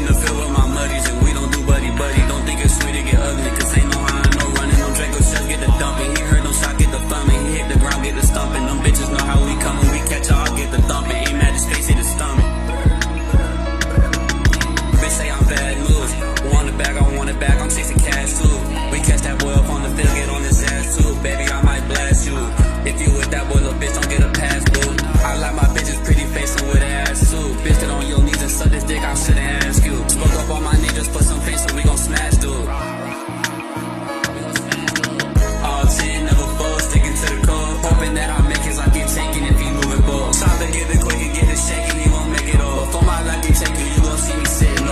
in the field with my muddies, and we don't do buddy-buddy. Don't think it's sweet to get ugly, cause ain't no how I know running. Them Draco shots get the dumping. He heard no shot, get the thumbing. He hit the ground, get the stumping. Them bitches know how we coming. We catch y'all, get the thumping. Aim at his face, hit his stomach. Bitch say I'm bad news. Want it back, I want it back. I'm chasing cash too. We catch that boy up on the field, get on his ass too. Baby, I might blast you. If you with that boy, little bitch, don't get a pass, boo. I like my bitches pretty face and with ass too. Bitch, get on your knees and suck this dick, I shouldn't ask you. Spoke up on my niggas, put some face, so we gon' smash, dude. All 10, never fold, sticking to the code. Hoping that I make his life get taken if he moving bold. Stop to get it quick and get it shaking, he won't make it all. But for my life, you take you gon' see me sitting.